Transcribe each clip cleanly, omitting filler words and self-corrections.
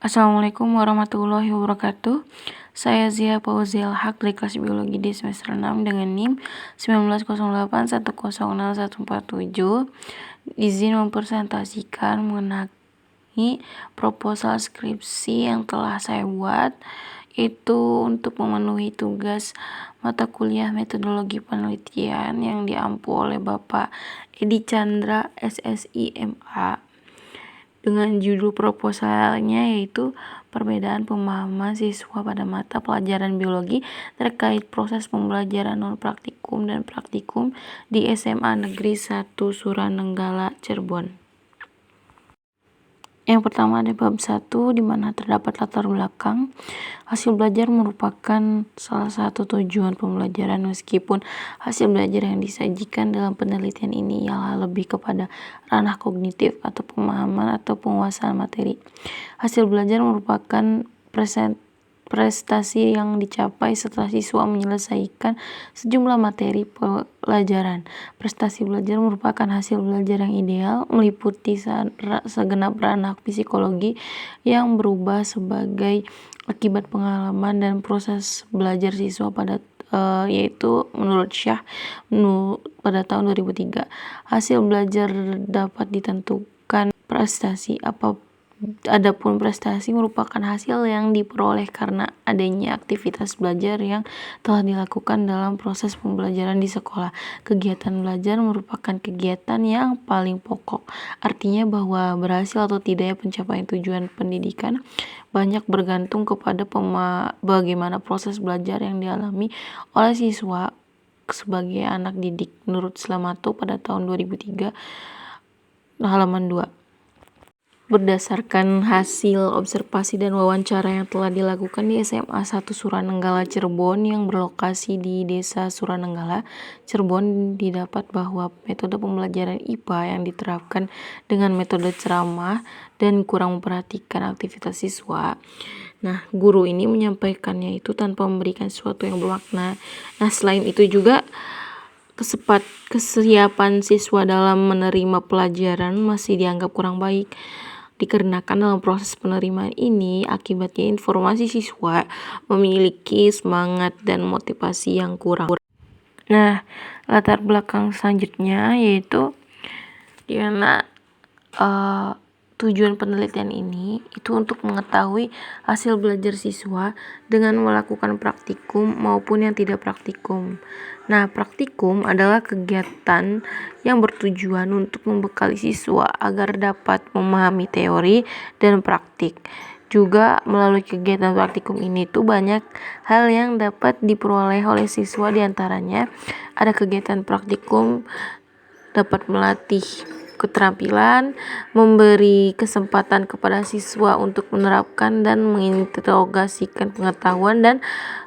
Assalamualaikum warahmatullahi wabarakatuh. Saya Zia Fauzia Haq dari kelas biologi di semester 6 dengan NIM 1908106147. Izin mempresentasikan mengenai proposal skripsi yang telah saya buat, itu untuk memenuhi tugas mata kuliah metodologi penelitian yang diampu oleh Bapak Edi Chandra SSI MA. Dengan judul proposalnya yaitu perbedaan pemahaman siswa pada mata pelajaran biologi terkait proses pembelajaran non-praktikum dan praktikum di SMA Negeri 1 Suranenggala, Cirebon. Yang pertama ada bab 1 di mana terdapat latar belakang. Hasil belajar merupakan salah satu tujuan pembelajaran, meskipun hasil belajar yang disajikan dalam penelitian ini ialah lebih kepada ranah kognitif atau pemahaman atau penguasaan materi. Hasil belajar merupakan prestasi yang dicapai setelah siswa menyelesaikan sejumlah materi pelajaran. Prestasi belajar merupakan hasil belajar yang ideal, meliputi segenap ranah psikologi yang berubah sebagai akibat pengalaman dan proses belajar siswa yaitu menurut Syah pada tahun 2003. Hasil belajar dapat ditentukan prestasi Adapun prestasi merupakan hasil yang diperoleh karena adanya aktivitas belajar yang telah dilakukan dalam proses pembelajaran di sekolah. Kegiatan belajar merupakan kegiatan yang paling pokok. Artinya bahwa berhasil atau tidaknya pencapaian tujuan pendidikan banyak bergantung kepada bagaimana proses belajar yang dialami oleh siswa sebagai anak didik. Menurut Slamato pada tahun 2003 halaman 2. Berdasarkan hasil observasi dan wawancara yang telah dilakukan di SMA 1 Suranenggala Cirebon yang berlokasi di Desa Suranenggala, Cirebon, didapat bahwa metode pembelajaran IPA yang diterapkan dengan metode ceramah dan kurang memperhatikan aktivitas siswa. Nah, guru ini menyampaikannya itu tanpa memberikan sesuatu yang bermakna. Nah, selain itu juga kesiapan siswa dalam menerima pelajaran masih dianggap kurang baik. Dikarenakan dalam proses penerimaan ini, akibatnya informasi siswa memiliki semangat dan motivasi yang kurang. Nah, latar belakang selanjutnya yaitu di mana tujuan penelitian ini itu untuk mengetahui hasil belajar siswa dengan melakukan praktikum maupun yang tidak praktikum. Nah, praktikum adalah kegiatan yang bertujuan untuk membekali siswa agar dapat memahami teori dan praktik. Juga melalui kegiatan praktikum ini tuh banyak hal yang dapat diperoleh oleh siswa, diantaranya ada kegiatan praktikum dapat melatih keterampilan, memberi kesempatan kepada siswa untuk menerapkan dan mengintegrasikan pengetahuan dan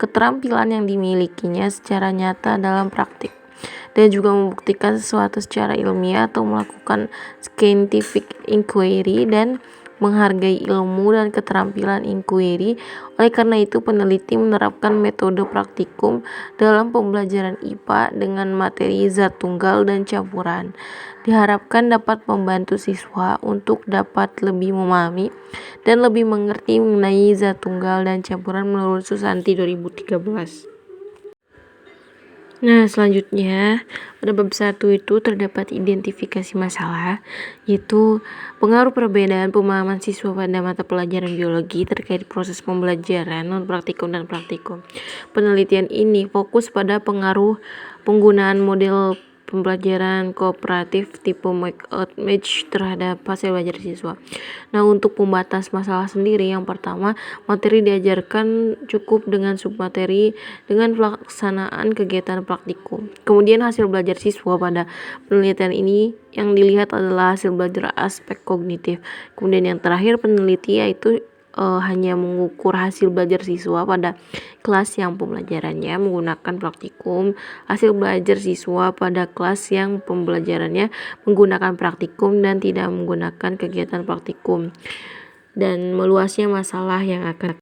keterampilan yang dimilikinya secara nyata dalam praktik, dan juga membuktikan sesuatu secara ilmiah atau melakukan scientific inquiry dan menghargai ilmu dan keterampilan inquiry. Oleh karena itu, peneliti menerapkan metode praktikum dalam pembelajaran IPA dengan materi zat tunggal dan campuran. Diharapkan dapat membantu siswa untuk dapat lebih memahami dan lebih mengerti mengenai zat tunggal dan campuran menurut Susanti 2013. Nah, selanjutnya pada bab 1 itu terdapat identifikasi masalah, yaitu pengaruh perbedaan pemahaman siswa pada mata pelajaran biologi terkait proses pembelajaran non-praktikum dan praktikum. Penelitian ini fokus pada pengaruh penggunaan model pembelajaran kooperatif tipe match terhadap hasil belajar siswa. Nah, untuk pembatas masalah sendiri, yang pertama, materi diajarkan cukup dengan submateri dengan pelaksanaan kegiatan praktikum. Kemudian hasil belajar siswa pada penelitian ini yang dilihat adalah hasil belajar aspek kognitif. Kemudian yang terakhir, peneliti yaitu hanya mengukur hasil belajar siswa pada kelas yang pembelajarannya menggunakan praktikum, hasil belajar siswa pada kelas yang pembelajarannya menggunakan praktikum dan tidak menggunakan kegiatan praktikum, dan meluasnya masalah yang akan.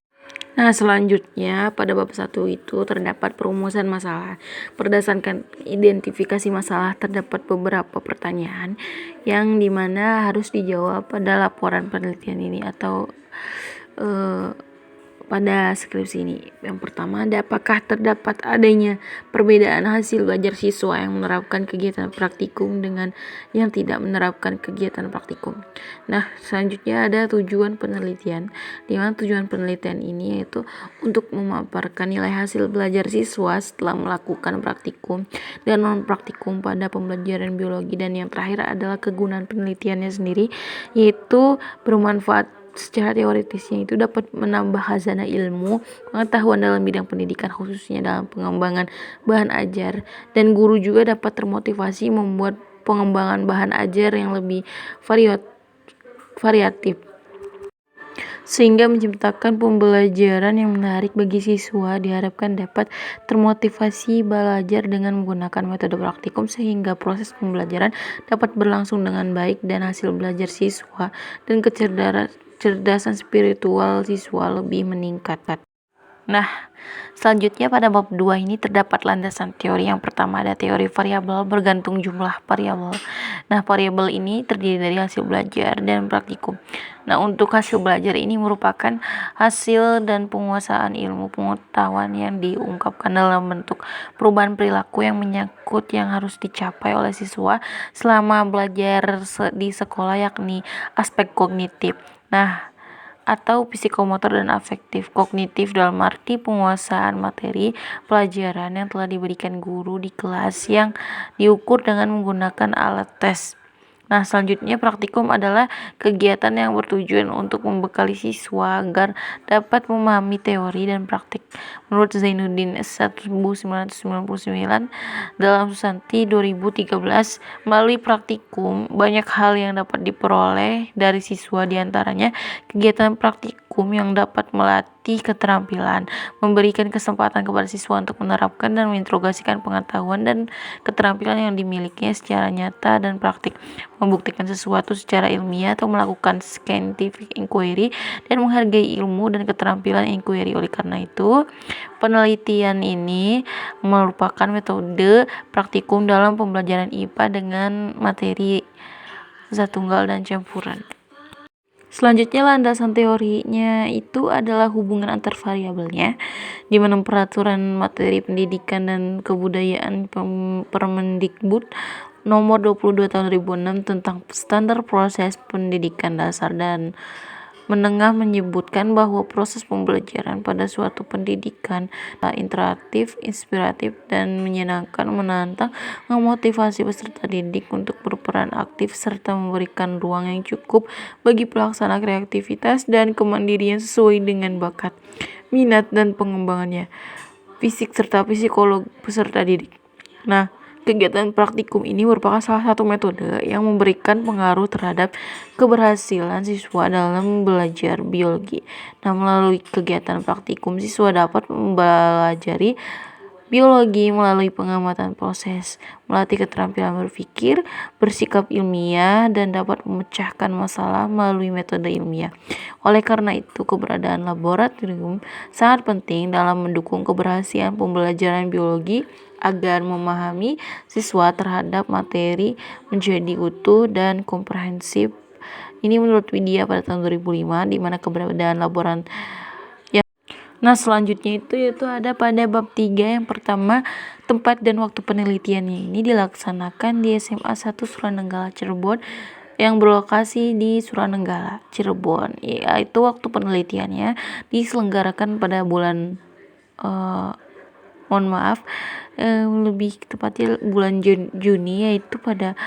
Nah, selanjutnya pada bab 1 itu terdapat perumusan masalah. Berdasarkan identifikasi masalah, terdapat beberapa pertanyaan yang dimana harus dijawab pada laporan penelitian ini atau pada skripsi ini. Yang pertama, apakah terdapat adanya perbedaan hasil belajar siswa yang menerapkan kegiatan praktikum dengan yang tidak menerapkan kegiatan praktikum. Nah, selanjutnya ada tujuan penelitian. Di mana tujuan penelitian ini yaitu untuk memaparkan nilai hasil belajar siswa setelah melakukan praktikum dan non-praktikum pada pembelajaran biologi. Dan yang terakhir adalah kegunaan penelitiannya sendiri, yaitu bermanfaat secara teoritisnya itu dapat menambah khazanah ilmu pengetahuan dalam bidang pendidikan, khususnya dalam pengembangan bahan ajar, dan guru juga dapat termotivasi membuat pengembangan bahan ajar yang lebih variatif sehingga menciptakan pembelajaran yang menarik bagi siswa. Diharapkan dapat termotivasi belajar dengan menggunakan metode praktikum sehingga proses pembelajaran dapat berlangsung dengan baik dan hasil belajar siswa dan kecerdasan spiritual siswa lebih meningkat. Nah, selanjutnya pada bab 2 ini terdapat landasan teori. Yang pertama ada teori variabel bergantung jumlah variabel. Nah, variabel ini terdiri dari hasil belajar dan praktikum. Nah, untuk hasil belajar ini merupakan hasil dan penguasaan ilmu pengetahuan yang diungkapkan dalam bentuk perubahan perilaku yang menyangkut yang harus dicapai oleh siswa selama belajar di sekolah, yakni aspek kognitif. Nah, atau psikomotor dan afektif. Kognitif dalam arti penguasaan materi pelajaran yang telah diberikan guru di kelas yang diukur dengan menggunakan alat tes. Nah, selanjutnya praktikum adalah kegiatan yang bertujuan untuk membekali siswa agar dapat memahami teori dan praktik. Menurut Zainuddin 1999 dalam Susanti 2013, melalui praktikum banyak hal yang dapat diperoleh dari siswa, diantaranya kegiatan praktikum yang dapat melatih keterampilan, memberikan kesempatan kepada siswa untuk menerapkan dan mengintegrasikan pengetahuan dan keterampilan yang dimilikinya secara nyata dan praktik, membuktikan sesuatu secara ilmiah atau melakukan scientific inquiry dan menghargai ilmu dan keterampilan inquiry. Oleh karena itu, penelitian ini merupakan metode praktikum dalam pembelajaran IPA dengan materi zatunggal dan campuran. Selanjutnya landasan teorinya itu adalah hubungan antar variabelnya, di mana peraturan materi pendidikan dan kebudayaan Permendikbud nomor 22 tahun 2006 tentang standar proses pendidikan dasar dan menengah menyebutkan bahwa proses pembelajaran pada suatu pendidikan interaktif, inspiratif, dan menyenangkan, menantang, memotivasi peserta didik untuk berperan aktif serta memberikan ruang yang cukup bagi pelaksana kreativitas dan kemandirian sesuai dengan bakat, minat, dan pengembangannya fisik serta psikolog peserta didik. Nah, kegiatan praktikum ini merupakan salah satu metode yang memberikan pengaruh terhadap keberhasilan siswa dalam belajar biologi. Nah, melalui kegiatan praktikum, siswa dapat mempelajari biologi melalui pengamatan proses, melatih keterampilan berpikir, bersikap ilmiah, dan dapat memecahkan masalah melalui metode ilmiah. Oleh karena itu, keberadaan laboratorium sangat penting dalam mendukung keberhasilan pembelajaran biologi agar memahami siswa terhadap materi menjadi utuh dan komprehensif. Ini menurut Widya pada tahun 2005, di mana keberadaan laboratorium. Nah, selanjutnya itu ada pada bab 3. Yang pertama, tempat dan waktu penelitiannya ini dilaksanakan di SMA 1 Suranenggala Cirebon yang berlokasi di Suranenggala Cirebon. Yaitu waktu penelitiannya diselenggarakan pada bulan lebih tepatnya bulan Juni, yaitu pada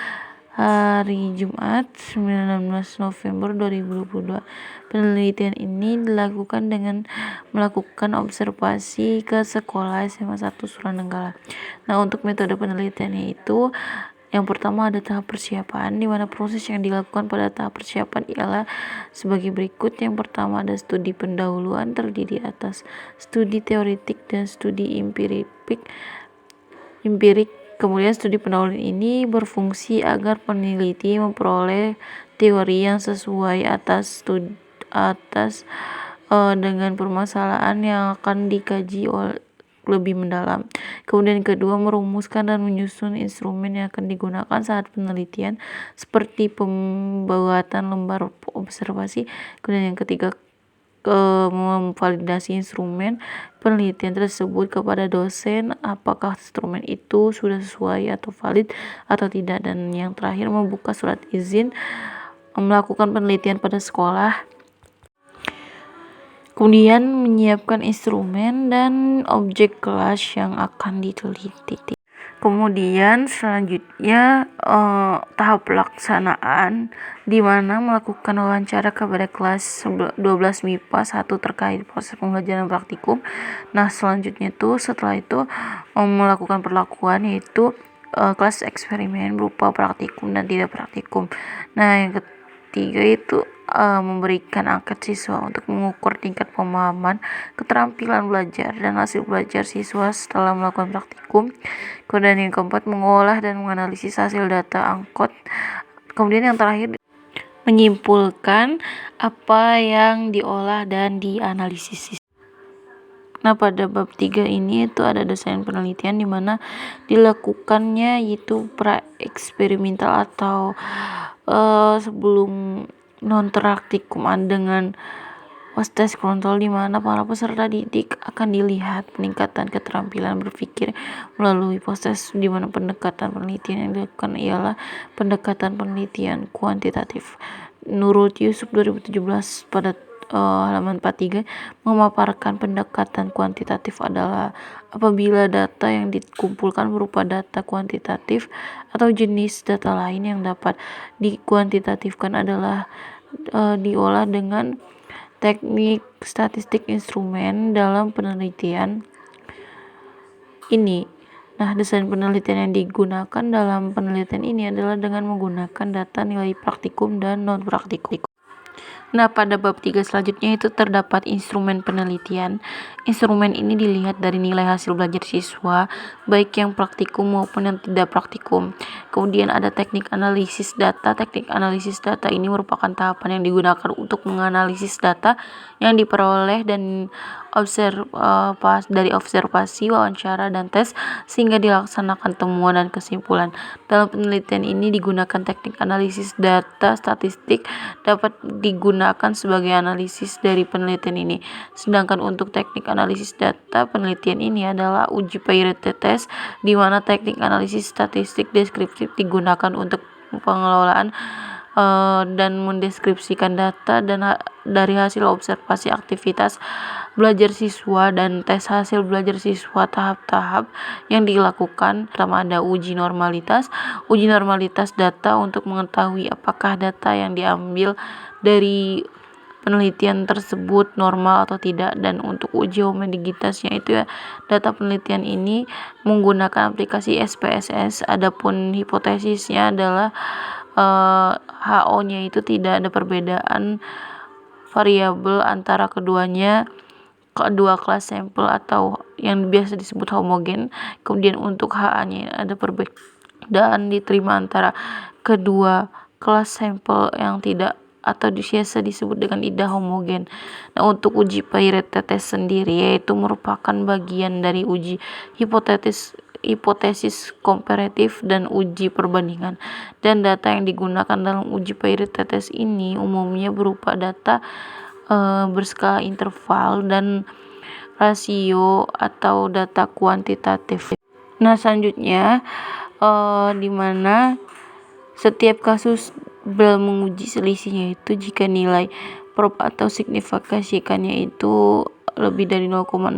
hari Jumat 19 November 2022. Penelitian ini dilakukan dengan melakukan observasi ke sekolah SMA 1 Suranenggala. Nah, untuk metode penelitiannya itu yang pertama ada tahap persiapan, di mana proses yang dilakukan pada tahap persiapan ialah sebagai berikut. Yang pertama ada studi pendahuluan, terdiri atas studi teoritik dan studi empirik. Kemudian studi pendahuluan ini berfungsi agar peneliti memperoleh teori yang sesuai dengan permasalahan yang akan dikaji lebih mendalam. Kemudian kedua, merumuskan dan menyusun instrumen yang akan digunakan saat penelitian seperti pembuatan lembar observasi. Kemudian yang ketiga, memvalidasi instrumen penelitian tersebut kepada dosen, apakah instrumen itu sudah sesuai atau valid atau tidak. Dan yang terakhir, membuka surat izin melakukan penelitian pada sekolah. Kemudian menyiapkan instrumen dan objek kelas yang akan diteliti. Kemudian selanjutnya tahap pelaksanaan, di mana melakukan wawancara kepada kelas 12 MIPA 1 terkait proses pembelajaran praktikum. Nah, selanjutnya setelah itu melakukan perlakuan, yaitu kelas eksperimen berupa praktikum dan tidak praktikum. Nah, yang ketiga itu memberikan angket siswa untuk mengukur tingkat pemahaman, keterampilan belajar, dan hasil belajar siswa setelah melakukan praktikum. Kemudian yang keempat, mengolah dan menganalisis hasil data angkot. Kemudian yang terakhir, menyimpulkan apa yang diolah dan dianalisis. Nah, pada bab 3 ini itu ada desain penelitian, di mana dilakukannya yaitu pra-eksperimental atau sebelum non-praktikum dengan tes kontrol, di mana para peserta didik akan dilihat peningkatan keterampilan berpikir melalui proses, di mana pendekatan penelitian yang dilakukan ialah pendekatan penelitian kuantitatif. Menurut Yusuf 2017 pada halaman 43, memaparkan pendekatan kuantitatif adalah apabila data yang dikumpulkan berupa data kuantitatif atau jenis data lain yang dapat dikuantitatifkan adalah diolah dengan teknik statistik instrumen dalam penelitian ini. Nah, desain penelitian yang digunakan dalam penelitian ini adalah dengan menggunakan data nilai praktikum dan non-praktikum. Nah, pada bab 3 selanjutnya itu terdapat instrumen penelitian. Instrumen ini dilihat dari nilai hasil belajar siswa, baik yang praktikum maupun yang tidak praktikum. Kemudian ada teknik analisis data. Teknik analisis data ini merupakan tahapan yang digunakan untuk menganalisis data yang diperoleh dan dari observasi, wawancara, dan tes sehingga dilaksanakan temuan dan kesimpulan. Dalam penelitian ini digunakan teknik analisis data statistik dapat digunakan sebagai analisis dari penelitian ini. Sedangkan untuk teknik analisis data, penelitian ini adalah uji Peirette test, di mana teknik analisis statistik deskriptif digunakan untuk pengelolaan dan mendeskripsikan data dan dari hasil observasi aktivitas belajar siswa dan tes hasil belajar siswa. Tahap-tahap yang dilakukan, pertama ada uji normalitas data untuk mengetahui apakah data yang diambil dari penelitian tersebut normal atau tidak. Dan untuk uji homogenitasnya itu data penelitian ini menggunakan aplikasi SPSS. Adapun hipotesisnya adalah HO-nya itu tidak ada perbedaan variabel antara kedua kelas sampel atau yang biasa disebut homogen. Kemudian untuk HA-nya ada perbedaan diterima antara kedua kelas sampel yang tidak atau biasa disebut dengan tidak homogen. Nah, untuk uji Peirette test sendiri yaitu merupakan bagian dari uji hipotesis komparatif dan uji perbandingan. Dan data yang digunakan dalam uji Peirette test ini umumnya berupa data berskala interval dan rasio atau data kuantitatif. Nah, selanjutnya di mana setiap kasus dalam menguji selisihnya itu jika nilai prob atau signifikasikannya itu lebih dari 0,005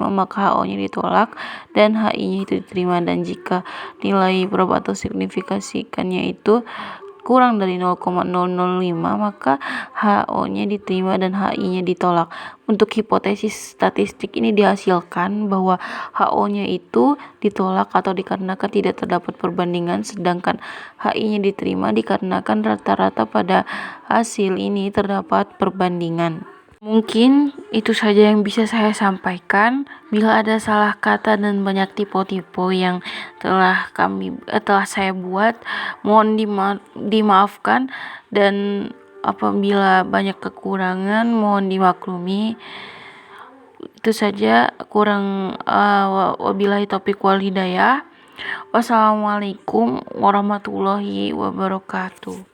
maka HO-nya ditolak dan HI-nya itu diterima. Dan jika nilai prob atau signifikasikannya itu kurang dari 0,005 maka HO-nya diterima dan HI-nya ditolak. Untuk hipotesis statistik ini dihasilkan bahwa HO-nya itu ditolak atau dikarenakan tidak terdapat perbandingan, sedangkan HI-nya diterima dikarenakan rata-rata pada hasil ini terdapat perbandingan. Mungkin itu saja yang bisa saya sampaikan. Bila ada salah kata dan banyak tipe-tipe yang telah saya buat, mohon dimaafkan, dan apabila banyak kekurangan mohon dimaklumi. Itu saja, wabillahi taufiq wal hidayah. Wassalamualaikum warahmatullahi wabarakatuh.